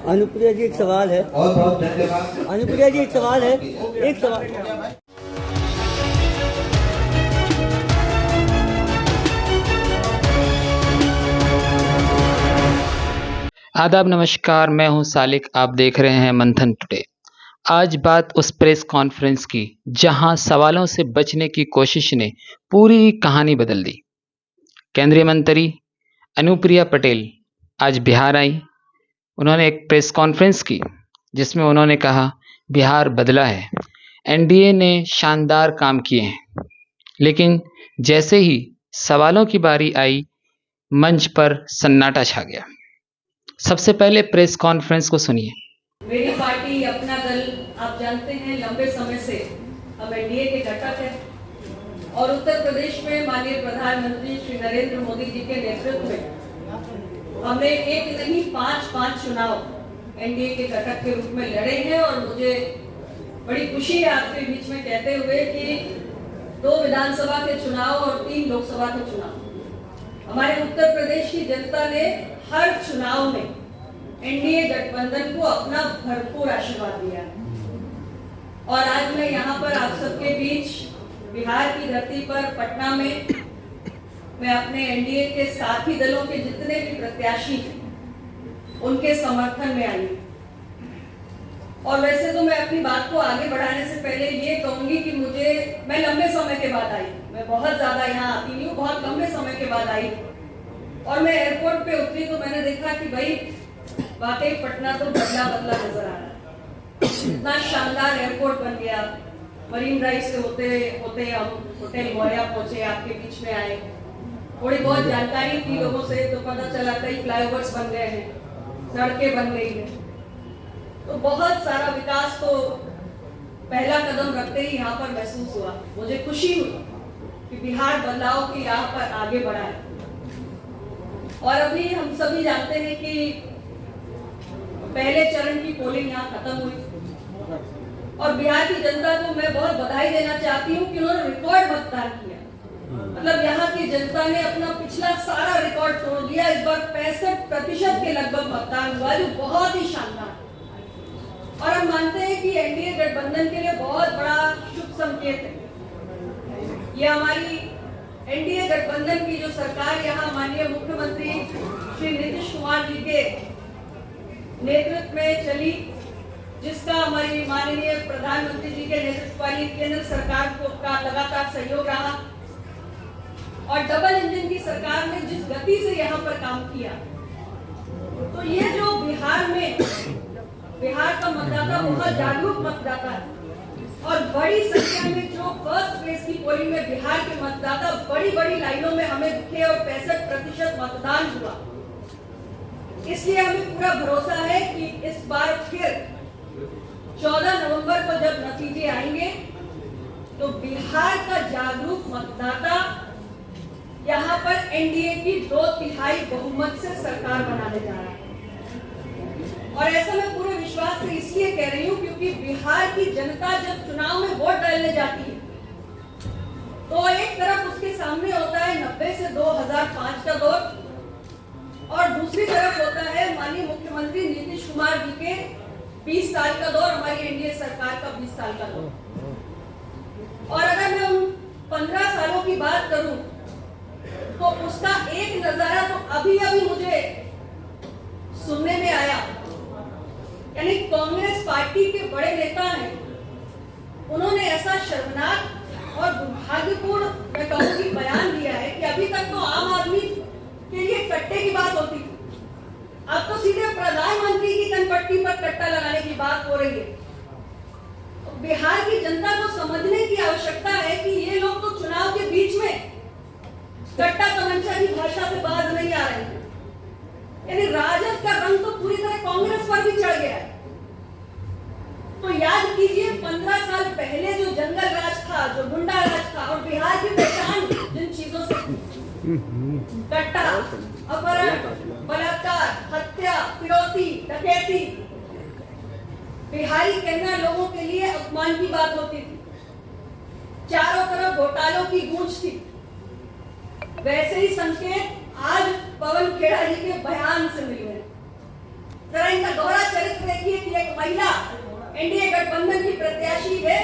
अनुप्रिया जी एक सवाल है। बहुत बहुत धन्यवाद। अनुप्रिया जी एक सवाल है। एक सवाल आदाब, नमस्कार। मैं हूं सालिक, आप देख रहे हैं मंथन टुडे। आज बात उस प्रेस कॉन्फ्रेंस की जहां सवालों से बचने की कोशिश ने पूरी कहानी बदल दी। केंद्रीय मंत्री अनुप्रिया पटेल आज बिहार आई। उन्होंने एक प्रेस कॉन्फ्रेंस की जिसमें उन्होंने कहा बिहार बदला है, एनडीए ने शानदार काम किए हैं। लेकिन जैसे ही सवालों की बारी आई, मंच पर सन्नाटा छा गया। सबसे पहले प्रेस कॉन्फ्रेंस को सुनिए। मेरी पार्टी अपना दल, आप जानते हैं, लंबे समय से हम एनडीए के घटक हैं और उत्तर प्रदेश में माननीय प्रधानमंत्री श्री नरेंद्र मोदी जी के नेतृत्व में हमने एक नहीं पांच चुनाव एनडीए के घटक के रूप में लड़े हैं। और मुझे बड़ी खुशी है आपके बीच में कहते हुए कि 2 विधानसभा के चुनाव और 3 लोकसभा के चुनाव हमारे उत्तर प्रदेश की जनता ने हर चुनाव में एनडीए गठबंधन को अपना भरपूर आशीर्वाद दिया। और आज मैं यहाँ पर आप सबके बीच बिहार की धरती पर पटना में मैं अपने एनडीए के साथी दलों के जितने भी प्रत्याशी हैं उनके समर्थन में आई। और वैसे तो मैं अपनी बात को आगे बढ़ाने से पहले ये कहूंगी कि मैं लंबे समय के बाद आई। मैं बहुत ज्यादा यहाँ आती नहीं हूँ, बहुत लंबे समय के बाद आई। और मैं एयरपोर्ट पे उतरी तो मैंने देखा कि भाई वाकई पटना तो बदला बदला नजर आ रहा है। इतना शानदार एयरपोर्ट बन गया। मरीन ड्राइव से होते होते हम होटल मौर्या पहुंचे, आपके बीच में आए। थोड़ी बहुत जानकारी थी लोगों से तो पता चला कई फ्लाईओवर्स बन गए हैं, सड़कें बन गई हैं। तो बहुत सारा विकास तो पहला कदम रखते ही यहाँ पर महसूस हुआ। मुझे खुशी हुई कि बिहार बदलाव की राह पर आगे बढ़ा है। और अभी हम सभी जानते हैं कि पहले चरण की पोलिंग यहाँ खत्म हुई और बिहार की जनता को मैं बहुत बधाई देना चाहती हूँ कि उन्होंने रिकॉर्ड मतदान किया। मतलब यहाँ की जनता ने अपना पिछला सारा रिकॉर्ड तोड़ दिया। इस बार 65% के लगभग मतदान हुआ, जो बहुत ही शानदार। और हम मानते हैं कि एनडीए गठबंधन के लिए बहुत बड़ा शुभ संकेत है। ये हमारी एनडीए गठबंधन की जो सरकार यहाँ माननीय मुख्यमंत्री श्री नीतीश कुमार जी के नेतृत्व में चली, जिसका हमारी माननीय प्रधानमंत्री जी के नेतृत्व वाली केंद्र सरकार का लगातार सहयोग रहा और डबल इंजन की सरकार ने जिस गति से यहाँ पर काम किया, तो ये जो बिहार का मतदाता बहुत जागरूक मतदाता है। और बड़ी संख्या में जो फर्स्ट प्लेस की पोलिंग में बिहार के मतदाता बड़ी बड़ी लाइनों में हमें दिखे और 65% मतदान हुआ। इसलिए हमें पूरा भरोसा है कि इस बार फिर 14 नवंबर को जब नतीजे आएंगे तो बिहार का जागरूक मतदाता यहाँ पर एनडीए की 2/3 बहुमत से सरकार बनाने जा रहा है। और ऐसा मैं पूरे विश्वास से इसलिए कह रही हूँ क्योंकि बिहार की जनता जब चुनाव में वोट डालने जाती है तो एक तरफ उसके सामने होता है 90 से 2005 का दौर और दूसरी तरफ होता है माननीय मुख्यमंत्री नीतीश कुमार जी के 20 साल का दौर, हमारी एनडीए सरकार का 20 साल का दौर। और अगर मैं उन 15 सालों की बात करूं तो उसका एक नजारा तो अभी मुझे सुनने में आया। यानी कांग्रेस पार्टी के बड़े नेता हैं, उन्होंने ऐसा शर्मनाक और दुर्भाग्यपूर्ण मैं कहूंगी बयान दिया है कि अभी तक तो आम आदमी के लिए कट्टे की बात होती थी, अब तो सीधे प्रधानमंत्री की कनपट्टी पर कट्टा लगाने की बात हो रही है। तो बिहार की जनता को समझने की आवश्यकता है कि ये लोग तो चुनाव के बीच में कट्टा तमंचा की भाषा से बाज नहीं आ रहे हैं। यानी राजद का रंग तो पूरी तरह कांग्रेस पर भी चढ़ गया है। तो याद कीजिए 15 साल पहले जो जंगल राज था, जो गुंडा राज था और बिहार की पहचान जिन चीजों से कट्टा, अपहरण, बलात्कार, हत्या, फिरौती, डकैती, बिहारी कहना लोगों के लिए अपमान की बात होती थी। चारों तरफ घोटालों की गूंज थी। वैसे ही संकेत आज पवन खेड़ा जी के बयान से मिले हैं। जरा इनका दौरा देखिए कि एक महिला एनडीए गठबंधन की प्रत्याशी है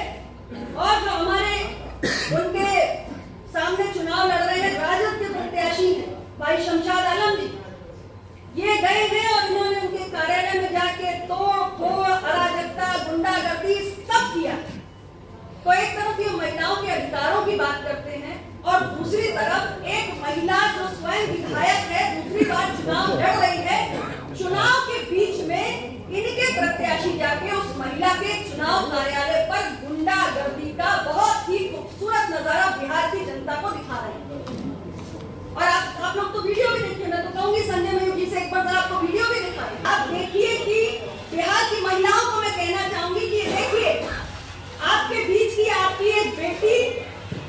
और जो हमारे उनके सामने चुनाव लड़ रहे हैं राजद के प्रत्याशी भाई शमशाद आलम जी, ये गए हैं और इन्होंने उनके कार्यालय में जाके तोड़ अराजकता, गुंडागर्दी सब किया। तो एक तरफ ये महिलाओं के अधिकारों की बात करते हैं और दूसरी तरफ एक महिला जो स्वयं विधायक है, दूसरी बार चुनाव लड़ रही है, चुनाव के बीच में इनके प्रत्याशी जाके उस महिला के चुनाव कार्यालय पर गुंडागर्दी का बहुत ही खूबसूरत नजारा बिहार की जनता को दिखा रहे हैं। और आप लोग तो वीडियो भी देखिए, मैं तो कहूंगी संजय मयूर जी से एक बार आपको वीडियो भी दिखाएं। आप देखिए कि बिहार की महिलाओं को मैं कहना चाहूंगी कि देखिए आपके बीच की आपकी एक बेटी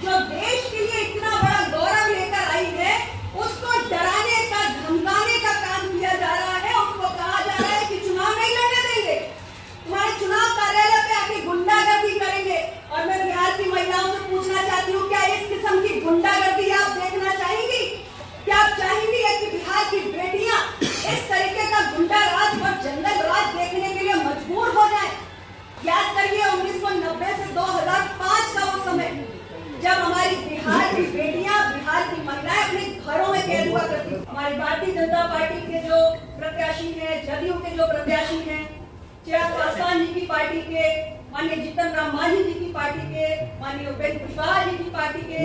जो देश के लिए इतना बड़ा गौरव लेकर आई है, उसको डराने का, धमकाने का काम किया जा रहा है। उसको कहा जा रहा है कि चुनाव नहीं लड़ने देंगे, तुम्हारे चुनाव कार्यालय पे आके गुंडागर्दी करेंगे। और मैं बिहार की महिलाओं से पूछना चाहती हूँ, क्या इस किस्म की गुंडागर्दी आप देखना चाहेंगी? क्या आप चाहेंगी कि बिहार की बेटियां इस तरीके का गुंडा राज और जंगल राज देखने के लिए मजबूर हो जाएं? याद करिए 1990 से 2005 का वो समय जब हमारी बिहार की बेटियां, बिहार की महिलाएं अपने घरों में कैद हुआ करती थी। हमारी भारतीय जनता पार्टी के जो प्रत्याशी हैं, जदयू के जो प्रत्याशी हैं, चिराग पासवान जी की पार्टी के, माननीय जीतन राम मांझी जी की पार्टी के, माननीय उपेंद्र कुशवाहा जी की पार्टी के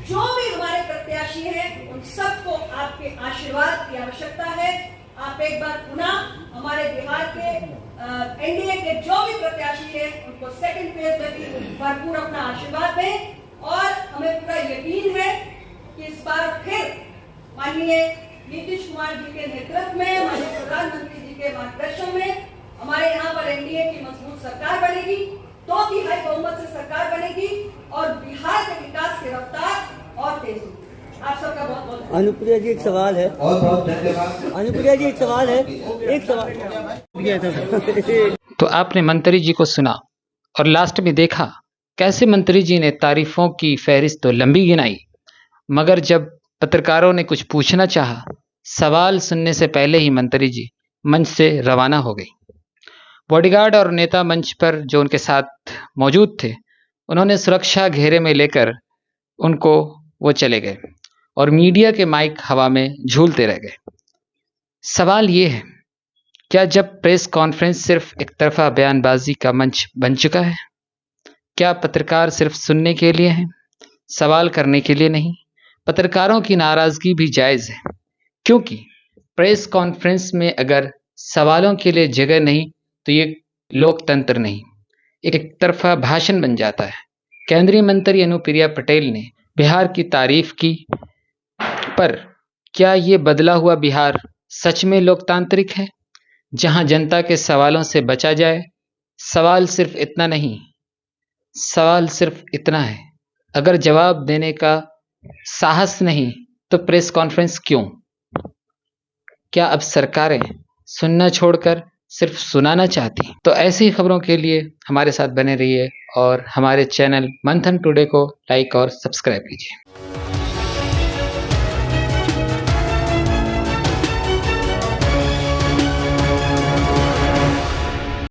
जो भी हमारे प्रत्याशी हैं, उन सबको आपके आशीर्वाद की आवश्यकता है। आप एक बार पुनः हमारे बिहार के एनडीए के जो भी प्रत्याशी हैं, उनको सेकंड फेज में भी भरपूर अपना आशीर्वाद दें। और हमें पूरा यकीन है कि इस बार फिर माननीय नीतीश कुमार जी के नेतृत्व में, माननीय प्रधानमंत्री जी के मार्गदर्शन में हमारे यहाँ पर एनडीए की मजबूत सरकार बनेगी, 2/3 बहुमत से सरकार बनेगी और बिहार के विकास की रफ्तार और तेज होगी। आप सबका बहुत बहुत अनुप्रिया जी एक सवाल है। बहुत बहुत धन्यवाद। अनुप्रिया जी एक सवाल है। एक सवाल। तो आपने मंत्री जी को सुना और लास्ट में देखा कैसे मंत्री जी ने तारीफों की फहरिस्त तो लंबी गिनाई, मगर जब पत्रकारों ने कुछ पूछना चाहा, सवाल सुनने से पहले ही मंत्री जी मंच से रवाना हो गई। बॉडीगार्ड और नेता मंच पर जो उनके साथ मौजूद थे, उन्होंने सुरक्षा घेरे में लेकर उनको वो चले गए और मीडिया के माइक हवा में झूलते रह गए। सवाल ये है, क्या जब प्रेस कॉन्फ्रेंस सिर्फ एक तरफा बयानबाजी का मंच बन चुका है? क्या पत्रकार सिर्फ सुनने के लिए हैं, सवाल करने के लिए नहीं? पत्रकारों की नाराजगी भी जायज़ है, क्योंकि प्रेस कॉन्फ्रेंस में अगर सवालों के लिए जगह नहीं तो ये लोकतंत्र नहीं, एक तरफा भाषण बन जाता है। केंद्रीय मंत्री अनुप्रिया पटेल ने बिहार की तारीफ की, पर क्या ये बदला हुआ बिहार सच में लोकतांत्रिक है, जहां जनता के सवालों से बचा जाए? सवाल सिर्फ इतना नहीं, सवाल सिर्फ इतना है, अगर जवाब देने का साहस नहीं तो प्रेस कॉन्फ्रेंस क्यों? क्या अब सरकारें सुनना छोड़कर सिर्फ सुनाना चाहती? तो ऐसी खबरों के लिए हमारे साथ बने रहिए और हमारे चैनल मंथन टुडे को लाइक और सब्सक्राइब कीजिए।